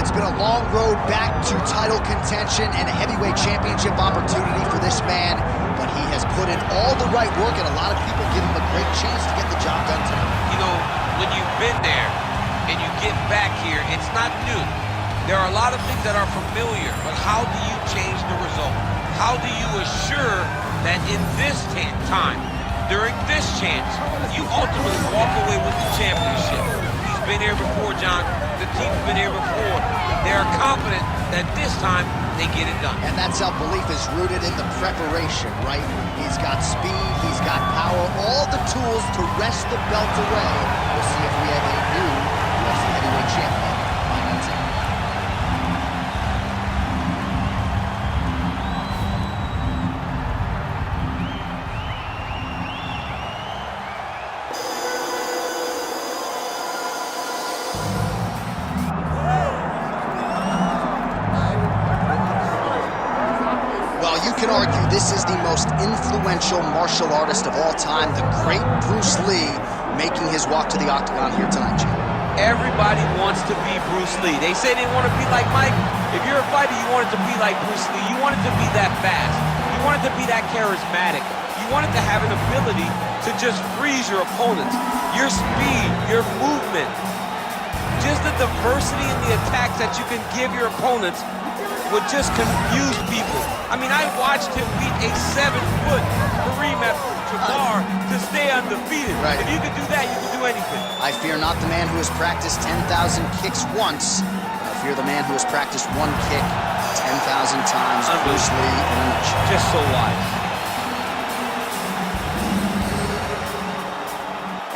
It's been a long road back to title contention and a heavyweight championship opportunity for this man, but he has put in all the right work, and a lot of people give him a great chance to get the job done tonight. You know, when you've been there and you get back here, it's not new. There are a lot of things that are familiar, but how do you change the result? How do you assure that in this time, during this chance, you ultimately walk away with the championship? He's been here before, John. The team's been here before. They are confident that this time they get it done. And that self-belief is rooted in the preparation, right? He's got speed, he's got power, all the tools to wrest the belt away. We'll see if we have a new UFC heavyweight champion on our team. You can argue this is the most influential martial artist of all time, the great Bruce Lee, making his walk to the octagon here tonight, Jim. Everybody wants to be Bruce Lee. They say they want to be like Mike. If you're a fighter, you want it to be like Bruce Lee. You want it to be that fast. You want it to be that charismatic. You want it to have an ability to just freeze your opponents. Your speed, your movement, just the diversity in the attacks that you can give your opponents would just confuse people. I mean, I watched him beat a 7-foot Karim Catalyst to stay undefeated. Right. If you can do that, you can do anything. I fear not the man who has practiced 10,000 kicks once. I fear the man who has practiced one kick 10,000 times. Bruce Lee in a nutshell. Just so wise.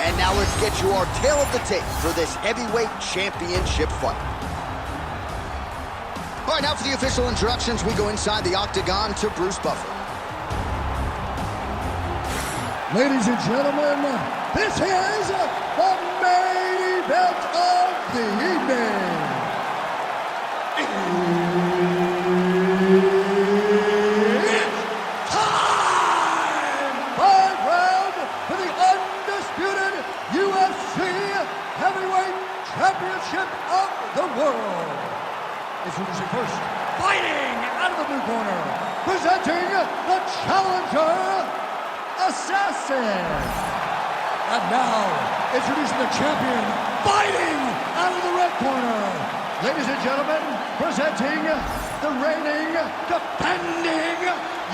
And now let's get you our tale of the tape for this heavyweight championship fight. All right, now for the official introductions, we go inside the octagon to Bruce Buffer. Ladies and gentlemen, this is the main event of the evening. It's time! 5 round for the undisputed UFC Heavyweight Championship of the world. Introducing first, fighting out of the blue corner, presenting the challenger, Assassin. And now, introducing the champion, fighting out of the red corner. Ladies and gentlemen, presenting the reigning, defending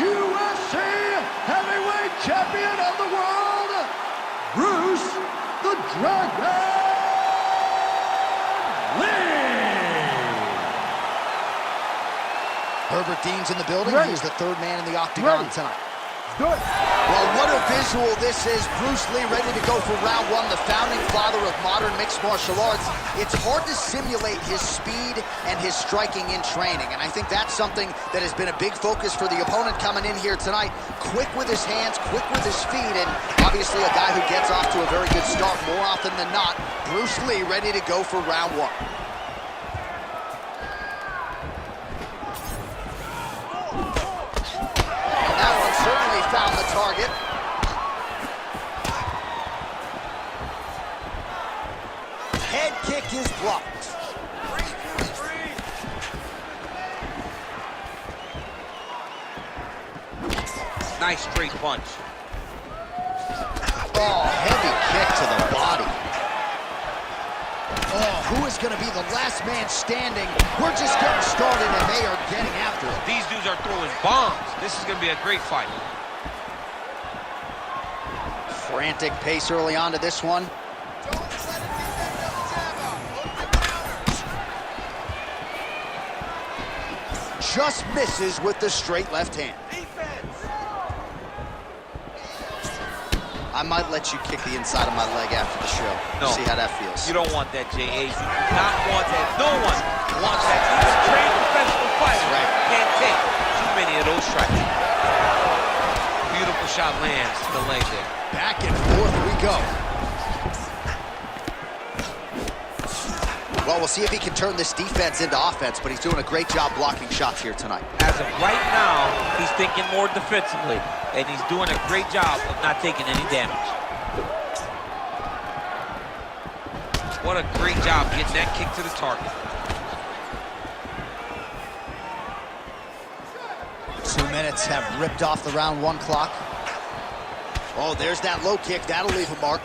UFC Heavyweight Champion of the world, Bruce the Dragon Lee. Herbert Dean's in the building. He's the third man in the octagon tonight. Good. Well, what a visual this is. Bruce Lee ready to go for round one, the founding father of modern mixed martial arts. It's hard to simulate his speed and his striking in training, and I think that's something that has been a big focus for the opponent coming in here tonight. Quick with his hands, quick with his feet, and obviously a guy who gets off to a very good start more often than not. Bruce Lee ready to go for round one. Found the target. Head kick is blocked. Nice straight punch. Oh, heavy kick to the body. Oh, who is going to be the last man standing? We're just getting started, and they are getting after it. These dudes are throwing bombs. This is going to be a great fight. Frantic pace early on to this one. Just misses with the straight left hand. I might let you kick the inside of my leg after the show. No. See how that feels. You don't want that, J.A. You do not want that. No one wants that. Even a trained professional fighter can't take too many of those strikes. Beautiful shot lands to the leg there. Back and forth we go. Well, we'll see if he can turn this defense into offense, but he's doing a great job blocking shots here tonight. As of right now, he's thinking more defensively, and he's doing a great job of not taking any damage. What a great job getting that kick to the target. minutes have ripped off the round 1 clock. Oh, there's that low kick. That'll leave a mark.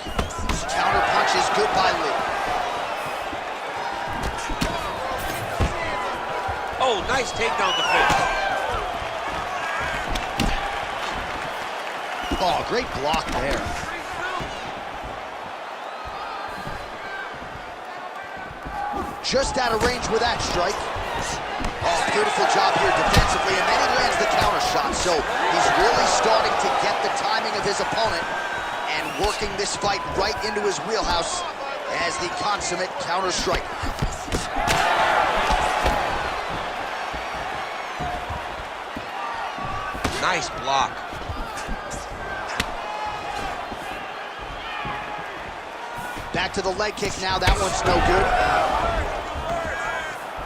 Counter punch is good by Lee. Oh, nice takedown defense. Oh, great block there. Just out of range with that strike. Oh, beautiful job here defensively, and then he lands the counter shot. So he's really starting to get the timing of his opponent and working this fight right into his wheelhouse as the consummate counter striker. Nice block. Back to the leg kick now. That one's no good.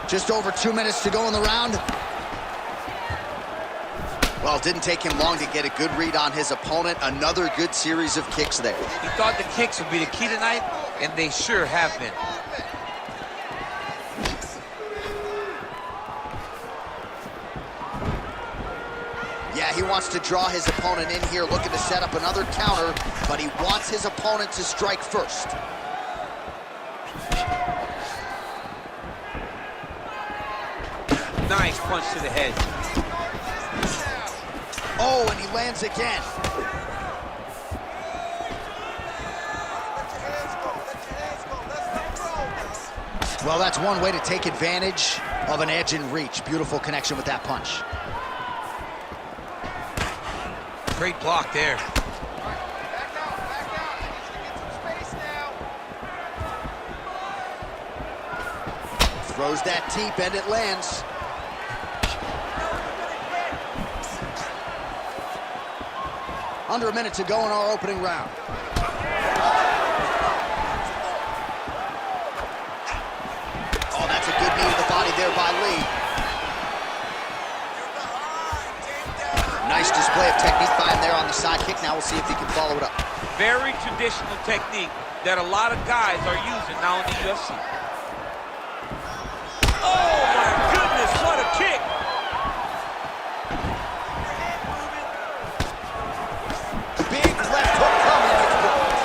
Just over 2 minutes to go in the round. Well, it didn't take him long to get a good read on his opponent. Another good series of kicks there. He thought the kicks would be the key tonight, and they sure have been. Yeah, he wants to draw his opponent in here, looking to set up another counter, but he wants his opponent to strike first. Nice punch to the head. Oh, and he lands again. Well, that's one way to take advantage of an edge and reach. Beautiful connection with that punch. Great block there. Throws that deep and it lands. Under a minute to go in our opening round. Oh, that's a good knee to the body there by Lee. Nice display of technique by him there on the side kick. Now we'll see if he can follow it up. Very traditional technique that a lot of guys are using now in the UFC. Oh my goodness, what a kick! Big left hook coming. It's blocked.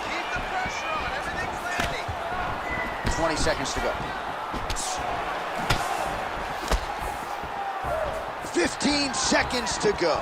Keep the pressure on. Everything's landing. 20 seconds to go. 15 seconds to go.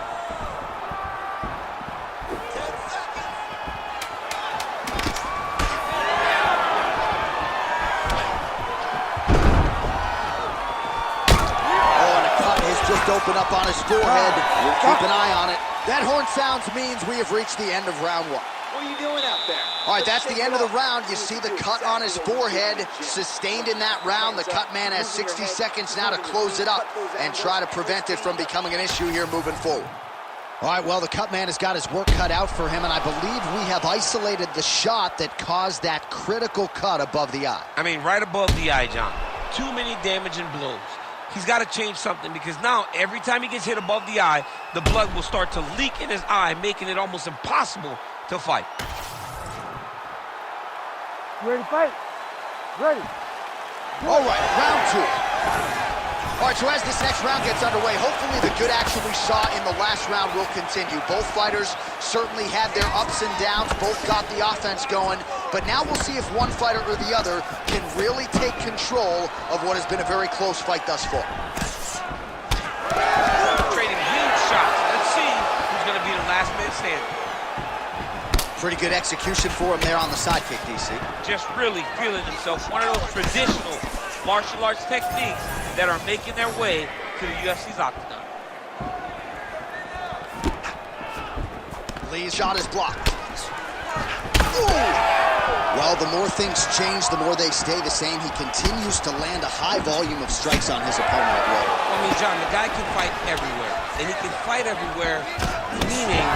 Just open up on his forehead. We'll keep an eye on it. That horn sounds means we have reached the end of round 1. What are you doing out there? All right, that's the end of the round. You see the cut on his forehead, sustained in that round. The cut man has 60 seconds now to close it up and try to prevent it from becoming an issue here moving forward. All right, well, the cut man has got his work cut out for him, and I believe we have isolated the shot that caused that critical cut above the eye. I mean, right above the eye, John. Too many damaging blows. He's got to change something because now every time he gets hit above the eye, the blood will start to leak in his eye, making it almost impossible to fight. You ready to fight? Ready. All right, round 2. All right, so as this next round gets underway, hopefully the good action we saw in the last round will continue. Both fighters certainly had their ups and downs, both got the offense going, but now we'll see if one fighter or the other can really take control of what has been a very close fight thus far. Trading huge shots. Let's see who's going to be the last man standing. Pretty good execution for him there on the side kick, DC. Just really feeling himself. One of those traditional martial arts techniques that are making their way to the UFC's octagon. Lee's shot is blocked. Ooh. Well, the more things change, the more they stay the same. He continues to land a high volume of strikes on his opponent at will. I mean, John, the guy can fight everywhere. And he can fight everywhere, meaning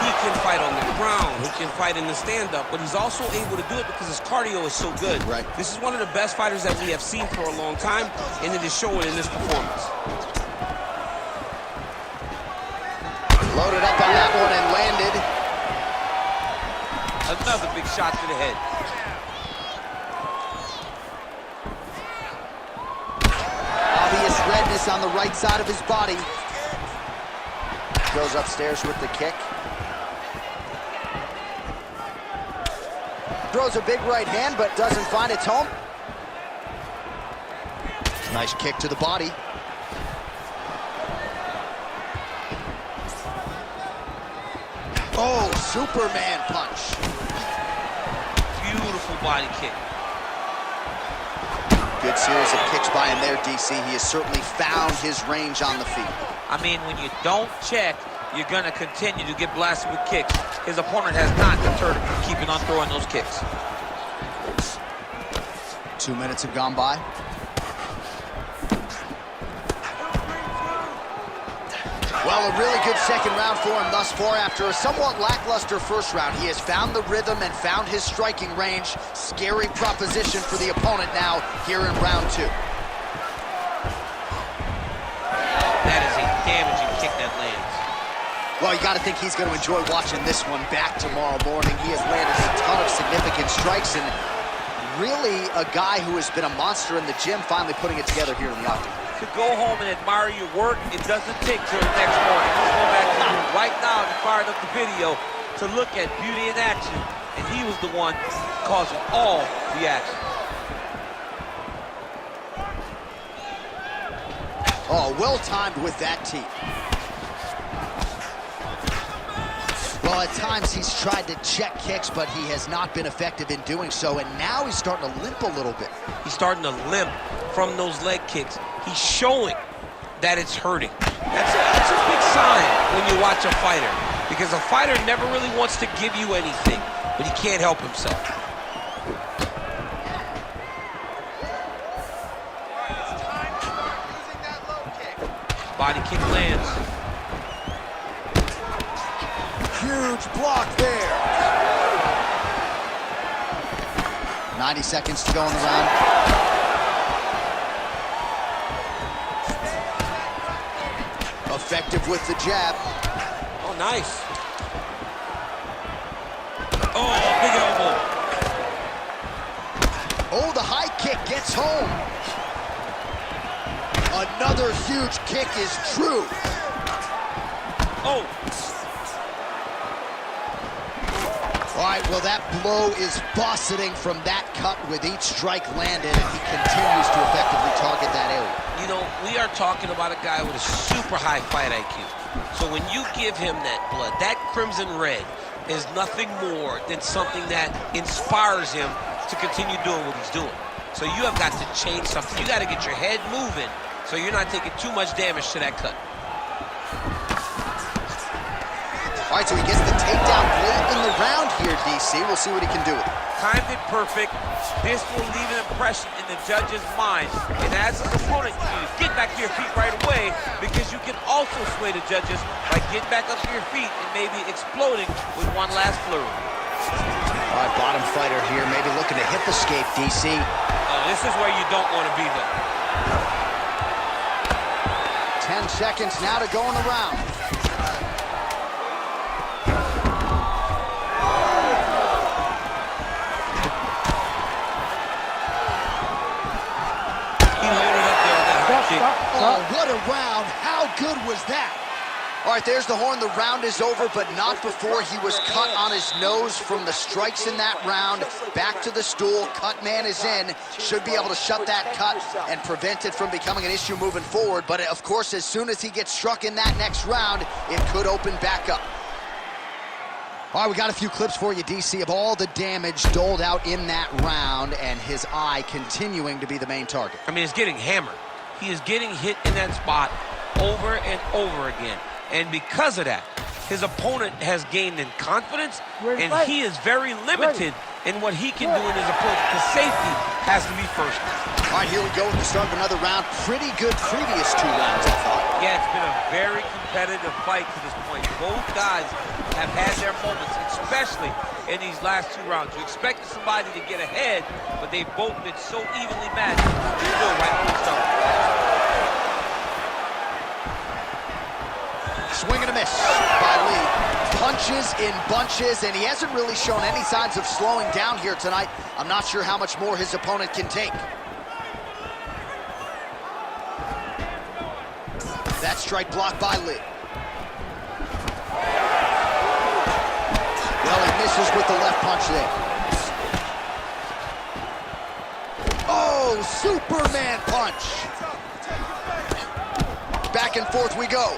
he can fight on the ground, he can fight in the stand-up, but he's also able to do it because his cardio is so good. Right. This is one of the best fighters that we have seen for a long time, and it is showing in this performance. Loaded up on that one and landed. Another big shot to the head. Obvious red Tightness on the right side of his body. Goes upstairs with the kick. Throws a big right hand, but doesn't find its home. Nice kick to the body. Oh, Superman punch. Beautiful body kick. Good series of kicks by him there, DC. He has certainly found his range on the feet. I mean, when you don't check, you're going to continue to get blasted with kicks. His opponent has not deterred him from keeping on throwing those kicks. 2 minutes have gone by. Well, a really good second round for him thus far. After a somewhat lackluster first round, he has found the rhythm and found his striking range. Scary proposition for the opponent now here in round 2. That is a damaging kick that lands. Well, you got to think he's going to enjoy watching this one back tomorrow morning. He has landed a ton of significant strikes, and really a guy who has been a monster in the gym, finally putting it together here in the octagon. To go home and admire your work, it doesn't take till the next morning. He's going back to the room right now and fired up the video to look at beauty in action, and he was the one causing all the action. Oh, well timed with that teep. Well, at times he's tried to check kicks, but he has not been effective in doing so, and now he's starting to limp a little bit. He's starting to limp from those leg kicks. He's showing that it's hurting. That's a big sign when you watch a fighter, because a fighter never really wants to give you anything, but he can't help himself. It's time to start using that low kick. Body kick lands. Huge block there. 90 seconds to go in the round. Effective with the jab. Oh, nice. Oh, big elbow. Oh, the high kick gets home. Another huge kick is true. Oh. All right, well, that blow is buffeting from that cut with each strike landed, and he continues to effectively target that area. You know, we are talking about a guy with a super high fight IQ. So when you give him that blood, that crimson red is nothing more than something that inspires him to continue doing what he's doing. So you have got to change something. You got to get your head moving so you're not taking too much damage to that cut. All right, so he gets the takedown late in the round here, DC. We'll see what he can do with it. Timed it perfect. This will leave an impression in the judge's mind. And as his opponent, you need to get back to your feet right away, because you can also sway the judges by getting back up to your feet and maybe exploding with one last flurry. All right, bottom fighter here, maybe looking to hip escape, DC. This is where you don't want to be, though. 10 seconds now to go in the round. Oh, what a round. How good was that? All right, there's the horn. The round is over, but not before he was cut on his nose from the strikes in that round. Back to the stool. Cut man is in. Should be able to shut that cut and prevent it from becoming an issue moving forward. But, of course, as soon as he gets struck in that next round, it could open back up. All right, we got a few clips for you, DC, of all the damage doled out in that round, and his eye continuing to be the main target. I mean, it's getting hammered. He is getting hit in that spot over and over again. And because of that, his opponent has gained in confidence, and he is very limited in what he can do in his approach, because safety has to be first. All right, here we go with the start of another round. Pretty good previous 2 rounds, I thought. Yeah, it's been a very competitive fight to this point. Both guys have had their moments, especially in these last 2 rounds. You expected somebody to get ahead, but they've both been so evenly matched. They're still right on the start. Swing and a miss by Lee. Punches in bunches, and he hasn't really shown any signs of slowing down here tonight. I'm not sure how much more his opponent can take. That strike blocked by Lee. Well, he misses with the left punch there. Oh, Superman punch. Back and forth we go.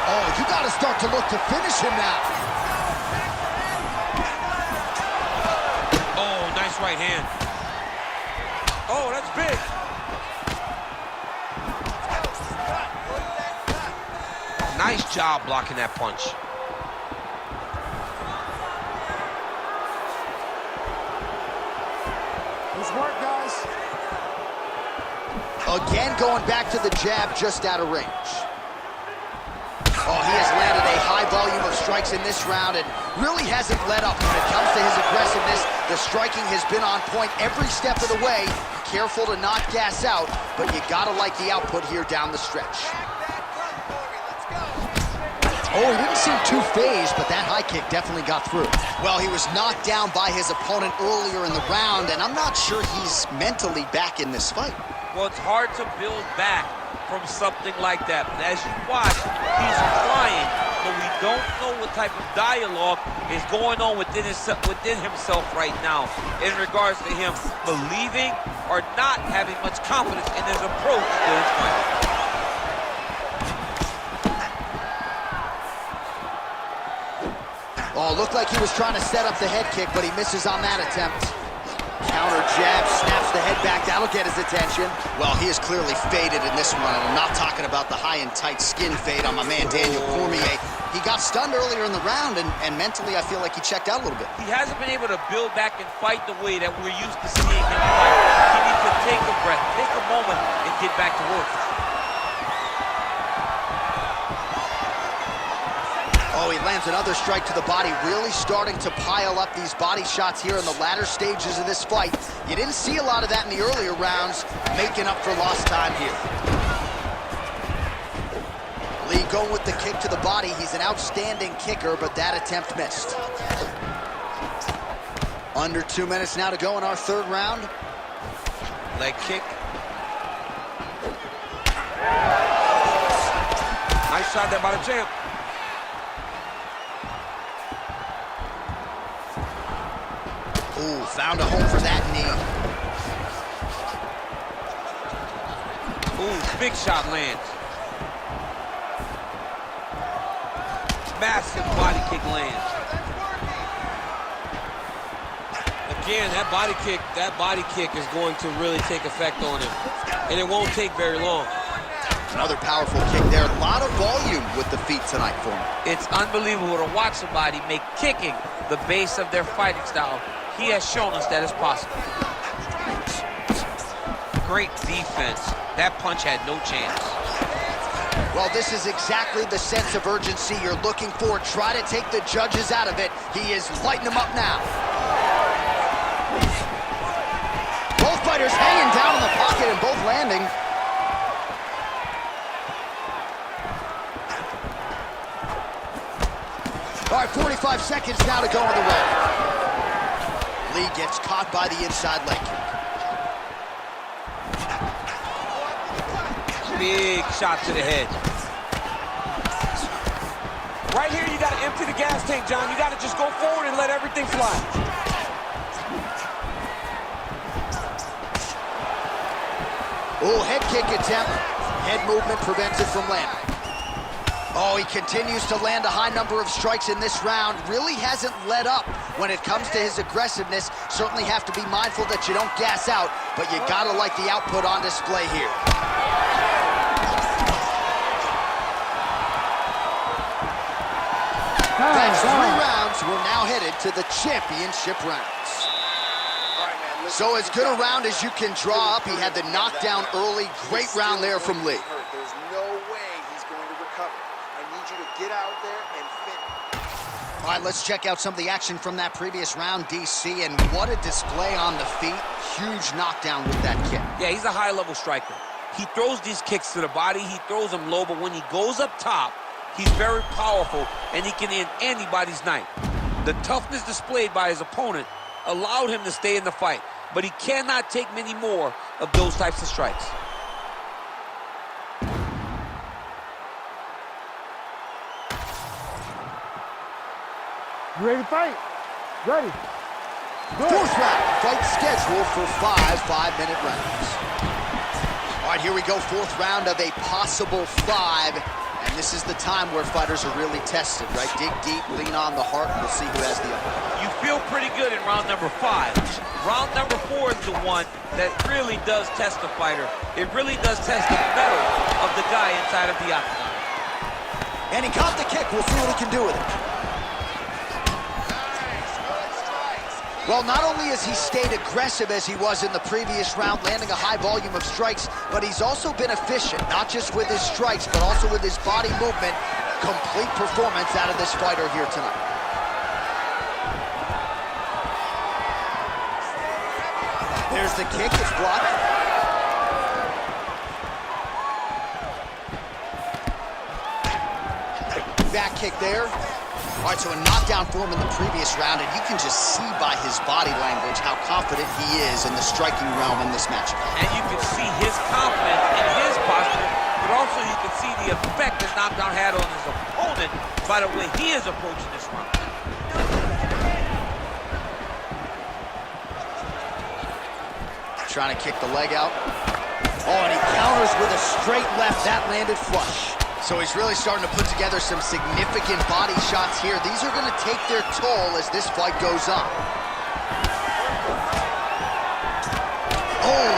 Oh, you got to start to look to finish him now. Oh, nice right hand. Oh, that's big. Nice job blocking that punch. Good work, guys. Again, going back to the jab just out of range. Oh, he has landed a high volume of strikes in this round and really hasn't let up when it comes to his aggressiveness. The striking has been on point every step of the way. Careful to not gas out, but you gotta like the output here down the stretch. Oh, he didn't seem too phased, but that high kick definitely got through. Well, he was knocked down by his opponent earlier in the round, and I'm not sure he's mentally back in this fight. Well, it's hard to build back from something like that. As you watch, he's crying, but we don't know what type of dialogue is going on within himself right now in regards to him believing or not having much confidence in his approach to his fight. Oh, looked like he was trying to set up the head kick, but he misses on that attempt. Counter jab, snaps the head back. That'll get his attention. Well, he is clearly faded in this one, and I'm not talking about the high and tight skin fade on my man Daniel Cormier. He got stunned earlier in the round, and mentally I feel like he checked out a little bit. He hasn't been able to build back and fight the way that we're used to seeing him fight. He needs to take a breath, take a moment, and get back to work. Oh, he lands another strike to the body, really starting to pile up these body shots here in the latter stages of this fight. You didn't see a lot of that in the earlier rounds, making up for lost time here. Lee going with the kick to the body. He's an outstanding kicker, but that attempt missed. Under 2 minutes now to go in our third round. Leg kick. Nice shot there by the champ. Ooh, found a home for that knee. Ooh, big shot lands. Massive body kick lands. Again, that body kick is going to really take effect on him. And it won't take very long. Another powerful kick there. A lot of volume with the feet tonight for him. It's unbelievable to watch somebody make kicking the base of their fighting style. He has shown us that it's possible. Great defense. That punch had no chance. Well, this is exactly the sense of urgency you're looking for. Try to take the judges out of it. He is lighting them up now. Both fighters hanging down in the pocket and both landing. All right, 45 seconds now to go in the round. Lee gets caught by the inside leg kick. Big shot to the head. Right here, you got to empty the gas tank, John. You got to just go forward and let everything fly. Oh, head kick attempt. Head movement prevents it from landing. Oh, he continues to land a high number of strikes in this round. Really hasn't let up when it comes to his aggressiveness. Certainly have to be mindful that you don't gas out, but you gotta like the output on display here. That's 3 rounds. We're now headed to the championship rounds. So as good a round as you can draw up. He had the knockdown early. Great round there from Lee. There's no way he's going to recover. I need you to get out there and finish. All right, let's check out some of the action from that previous round, DC, and what a display on the feet. Huge knockdown with that kick. Yeah, he's a high-level striker. He throws these kicks to the body. He throws them low, but when he goes up top, he's very powerful, and he can end anybody's night. The toughness displayed by his opponent allowed him to stay in the fight. but he cannot take many more of those types of strikes. You ready to fight? Ready. Good. Fourth round, fight scheduled for 5 5-minute rounds. All right, here we go, fourth round of a possible 5. And this is the time where fighters are really tested, right? Dig deep, lean on the heart, and we'll see who has the upper. You feel pretty good in round number 5. Round number 4 is the one that really does test the fighter. It really does test the mettle of the guy inside of the octagon. And he caught the kick. We'll see what he can do with it. Well, not only has he stayed aggressive as he was in the previous round, landing a high volume of strikes, but he's also been efficient, not just with his strikes, but also with his body movement. Complete performance out of this fighter here tonight. There's the kick, it's blocked. Back kick there. All right, so a knockdown for him in the previous round, and you can just see by his body language how confident he is in the striking realm in this match. And you can see his confidence in his posture, but also you can see the effect that knockdown had on his opponent by the way he is approaching this round. Trying to kick the leg out. Oh, and he counters with a straight left. That landed flush. So he's really starting to put together some significant body shots here. These are going to take their toll as this fight goes on. Oh,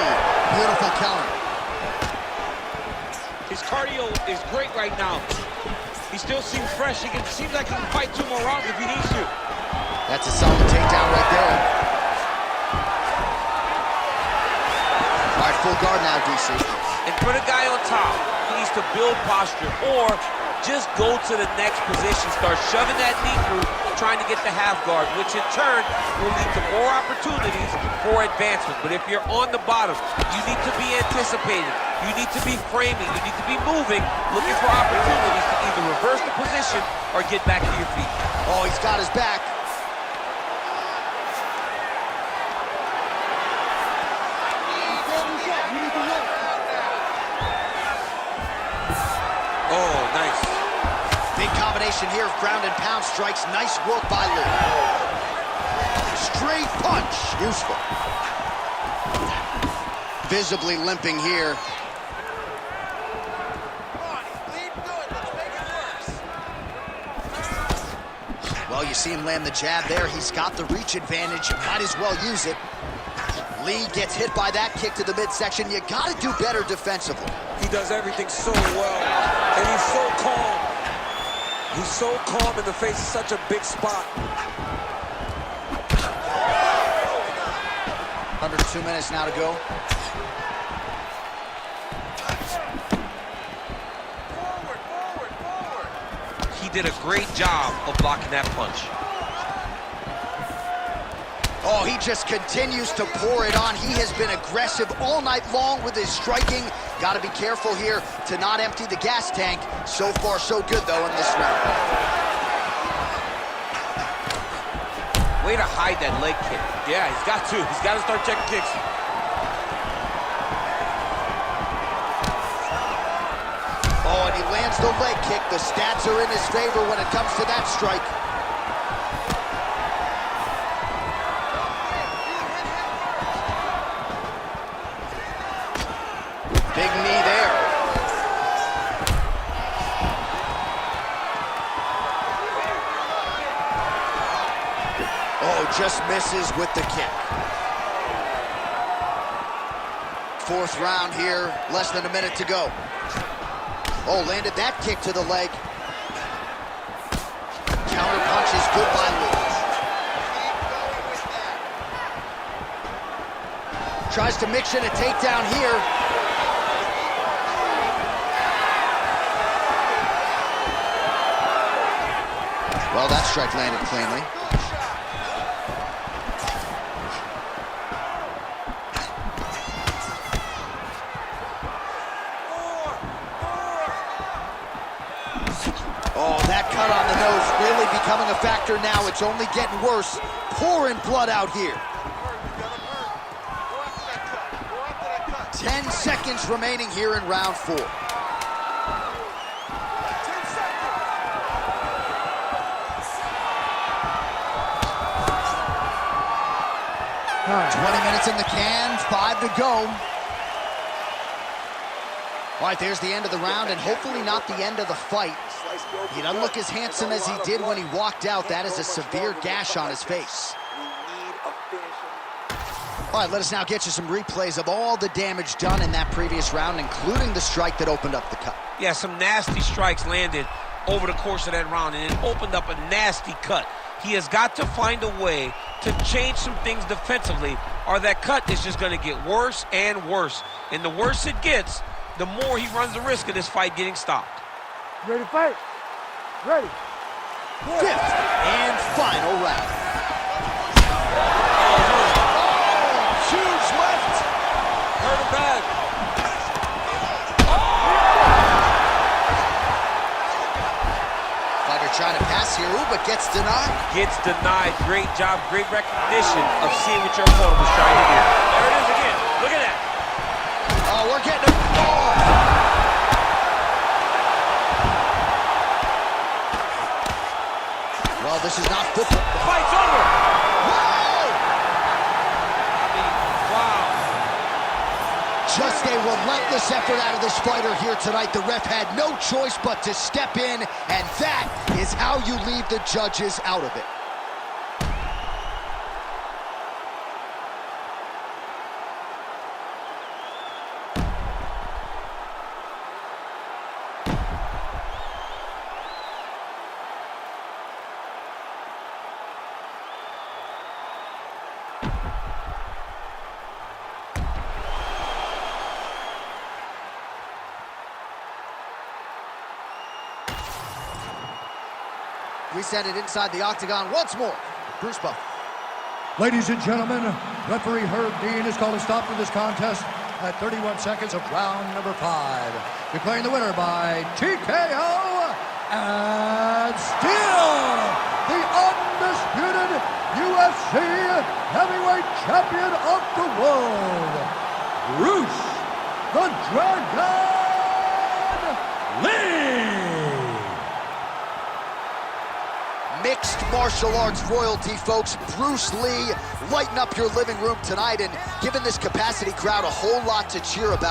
beautiful counter. His cardio is great right now. He still seems fresh. Seems like he can fight 2 more rounds if he needs to. That's a solid takedown right there. All right, full guard now, DC. And put a guy on top. He needs to build posture or just go to the next position. Start shoving that knee through, trying to get the half guard, which in turn will lead to more opportunities for advancement. But if you're on the bottom, you need to be anticipating. You need to be framing. You need to be moving, looking for opportunities to either reverse the position or get back to your feet. Oh, he's got his back. Oh, nice. Big combination here of ground and pound strikes. Nice work by Lee. Straight punch. Useful. Visibly limping here. Well, you see him land the jab there. He's got the reach advantage. Might as well use it. Lee gets hit by that kick to the midsection. You got to do better defensively. He does everything so well, and he's so calm. He's so calm in the face of such a big spot. Under 2 minutes now to go. He did a great job of blocking that punch. Oh, he just continues to pour it on. He has been aggressive all night long with his striking. Got to be careful here to not empty the gas tank. So far, so good, though, in this round. Way to hide that leg kick. Yeah, he's got to. He's got to start checking kicks. Oh, and he lands the leg kick. The stats are in his favor when it comes to that strike. Big knee there. Oh, just misses with the kick. Fourth round here, less than a minute to go. Oh, landed that kick to the leg. Counter punch is good by Lee. Tries to mix in a takedown here. Well, that strike landed cleanly. Oh, that cut on the nose really becoming a factor now. It's only getting worse. Pouring blood out here. 10 seconds remaining here in round 4. 10 seconds. 20 minutes in the can, 5 to go. All right, there's the end of the round, and hopefully not the end of the fight. He doesn't look as handsome as he did when he walked out. That is a severe gash on his face. All right, let us now get you some replays of all the damage done in that previous round, including the strike that opened up the cut. Yeah, some nasty strikes landed over the course of that round, and it opened up a nasty cut. He has got to find a way to change some things defensively, or that cut is just going to get worse and worse. And the worse it gets, the more he runs the risk of this fight getting stopped. Ready to fight? Ready. Fifth and final round. Huge left. Hurt him bad. Fighter trying to pass here, ooh, but gets denied. Gets denied. Great job, great recognition of seeing what your opponent was trying to do. There it is again. Look at that. Oh, we're getting a ball. Well, this is not football. The fight's over. Whoa! I mean, wow. Just a relentless effort out of this fighter here tonight. The ref had no choice but to step in, and that is how you leave the judges out of it. We send it inside the octagon once more. Bruce Buff. Ladies and gentlemen, referee Herb Dean has called a stop to this contest at 31 seconds of round number 5. Declaring the winner by TKO and still the undisputed UFC heavyweight champion of the world, Bruce the Dragon Lee. Mixed martial arts royalty, folks. Bruce Lee, lighten up your living room tonight and giving this capacity crowd a whole lot to cheer about.